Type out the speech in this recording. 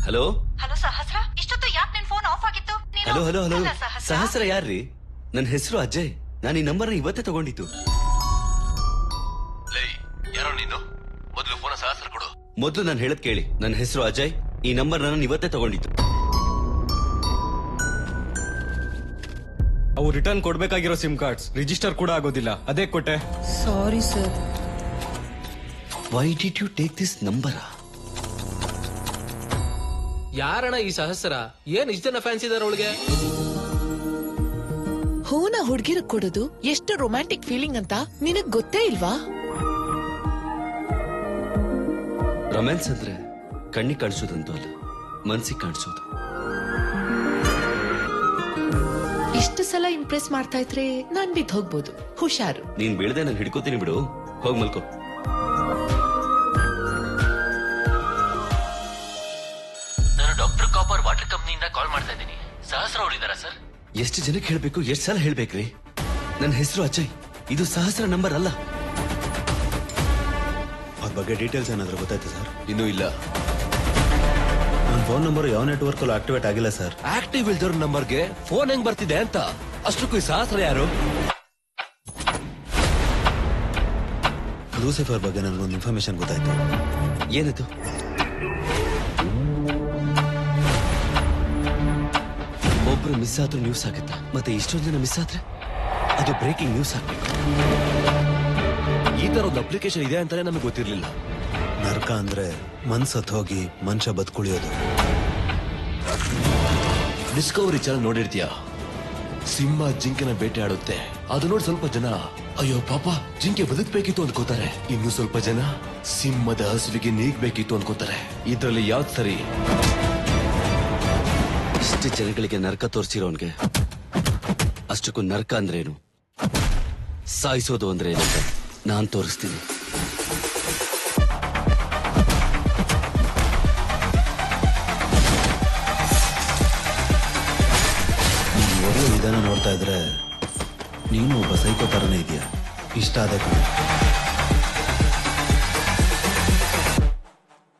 Hello hello ಸಹಸ್ರ, ಇಷ್ಟೊತ್ತು ಯಾಕೆ ನಿನ್ ಫೋನ್ ಆಫ್ ಆಗಿತ್ತು? ಹಲೋ ಹಲೋ ಹಲೋ ಸಹಸ್ರ ಯಾರ್ರಿ? ನನ್ನ ಹೆಸರು ಅಜಯ್. ನಾನು ಈ ನಂಬರ್ನ ಇವತ್ತೇ ತಗೊಂಡಿತ್ತು. ಯಾರೋ ನೀನು? ಮೊದಲು ಫೋನ್ ಸಹಸ್ರ ಕೊಡು. ಮೊದಲು ನಾನು ಹೇಳದ್ ಕೇಳಿ. ನನ್ನ ಹೆಸರು ಅಜಯ್. ಈ ನಂಬರ್ ನಾನು ಇವತ್ತೇ ತಗೊಂಡಿತ್ತು. ಅವು ರಿಟರ್ನ್ ಕೊಡ್ಬೇಕಾಗಿರೋ ಸಿಮ್ ಕಾರ್ಡ್ಸ್ ರಿಜಿಸ್ಟರ್ ಕೂಡ ಆಗೋದಿಲ್ಲ, ಅದೇ ಕೊಟ್ಟೆ. Sorry sir. Why did you take this number? ಯಾರಣ್ಣ ಈ ಸಹಸ್ರ? ಏನ್ ಇಷ್ಟ ಜನ ಫ್ಯಾನ್ಸ್ ಇದಾರೆ ಅವಳಿಗೆ? ಹೂನ ಹುಡ್ಗಿರ ಕೊಡೋದು ಎಷ್ಟು ರೊಮ್ಯಾಂಟಿಕ್ ಫೀಲಿಂಗ್ ಅಂತ ನಿನಗ್ ಗೊತ್ತೇ ಇಲ್ವಾ? ರೊಮ್ಯಾನ್ಸ್ ಅಂದ್ರೆ ಕಣ್ಣಿಗೆ ಕಾಣಿಸೋದಂತೂ ಅಲ್ಲ, ಮನ್ಸಿಗೆ ಕಾಣಿಸೋದು. ಇಷ್ಟು ಸಲ ಇಂಪ್ರೆಸ್ ಮಾಡ್ತಾ ಇದ್ರೆ ನಾನ್ ಬಿದ್ದು ಹೋಗ್ಬೋದು, ಹುಷಾರು. ನೀನ್ ಬೀಳದೆ ನಾನು ಹಿಡ್ಕೋತೀನಿ ಬಿಡು. ಹೋಗ್ ಮಲ್ಕೋ. ನಾನು ಡಾಕ್ಟರ್ ಕಾಪರ್ ವಾಟರ್ ಕಂಪ್ನಿಯಿಂದ ಕಾಲ್ ಮಾಡ್ತಾ ಇದ್ದೀನಿ. ಸಹಸ್ರ ಅವರಿದ್ದಾರಾ ಸರ್? ಎಷ್ಟು ಜನಕ್ಕೆ ಹೇಳ್ಬೇಕು, ಎಷ್ಟು ಸಲ ಹೇಳ್ಬೇಕ್ರಿ? ನನ್ನ ಹೆಸರು ಅಜಯ್. ಇದು ಸಹಸ್ರ ನಂಬರ್ ಅಲ್ಲ. ಅವ್ರ ಬಗ್ಗೆ ಡೀಟೇಲ್ಸ್ ಏನಾದ್ರೂ ಗೊತ್ತಾಯ್ತು ಸರ್? ಇನ್ನೂ ಇಲ್ಲ. ನನ್ನ ಫೋನ್ ನಂಬರ್ ಯಾವ ನೆಟ್ವರ್ಕ್ ಅಲ್ಲೂ ಆಕ್ಟಿವೇಟ್ ಆಗಿಲ್ಲ ಸರ್. ಆಕ್ಟಿವ್ ಇಲ್ದವ್ರ ನಂಬರ್ಗೆ ಫೋನ್ ಹೆಂಗ್ ಬರ್ತಿದೆ ಅಂತ. ಅಷ್ಟಕ್ಕೂ ಈ ಸಹಸ್ರ ಯಾರು? ಲೂಸಿಫರ್ ಬಗ್ಗೆ ನನಗೊಂದು ಇನ್ಫಾರ್ಮೇಶನ್ ಗೊತ್ತಾಯ್ತು. ಏನದು? ಒಬ್ರು ಮಿಸ್ ಆದ್ರೂ ನ್ಯೂಸ್ ಆಗುತ್ತಾ? ಮತ್ತೆ ಇಷ್ಟೊಂದು ಜನ ಮಿಸ್ ಆದ್ರೆ ಅದು ಬ್ರೇಕಿಂಗ್ ನ್ಯೂಸ್ ಆಗ್ಬೇಕು. ಈ ತರ ಒಂದು ಅಪ್ಲಿಕೇಶನ್ ಇದೆ ಅಂತಾನೆ ನಮಗೆ ಗೊತ್ತಿರ್ಲಿಲ್ಲ. ನರ್ಕ ಅಂದ್ರೆ ಮನ್ಸತ್ ಹೋಗಿ ಮನುಷ್ಯ ಬದುಕುಳಿಯೋದು. Discovery channel ನೋಡಿರ್ತೀಯ? ಸಿಂಹ ಜಿಂಕೆನ ಬೇಟೆ ಆಡುತ್ತೆ. ಅದು ನೋಡಿ ಸ್ವಲ್ಪ ಜನ ಅಯ್ಯೋ ಪಾಪ ಜಿಂಕೆ ಬದುಕಬೇಕಿತ್ತು ಅನ್ಕೋತಾರೆ. ಇನ್ನು ಸ್ವಲ್ಪ ಜನ ಸಿಂಹದ ಹಸುವಿಗೆ ನೀಗ್ಬೇಕಿತ್ತು ಅನ್ಕೋತಾರೆ. ಇದ್ರಲ್ಲಿ ಯಾವ್ದು ಸರಿ? ಇಷ್ಟು ಜನಗಳಿಗೆ ನರ್ಕ ತೋರಿಸಿರೋನ್ಗೆ ಅಷ್ಟಕ್ಕೂ ನರ್ಕ ಅಂದ್ರೆ ಏನು, ಸಾಯಿಸೋದು ಅಂದ್ರೆ ಏನು ಅಂತ ನಾನ್ ತೋರಿಸ್ತೀನಿ. ಒಳ್ಳೆ ವಿಧಾನ ನೋಡ್ತಾ ಇದ್ರೆ ನೀನು ಒಬ್ಬ ಸೈಕೋ ತರನೇ ಇದೆಯಾ. ಇಷ್ಟ ಆದ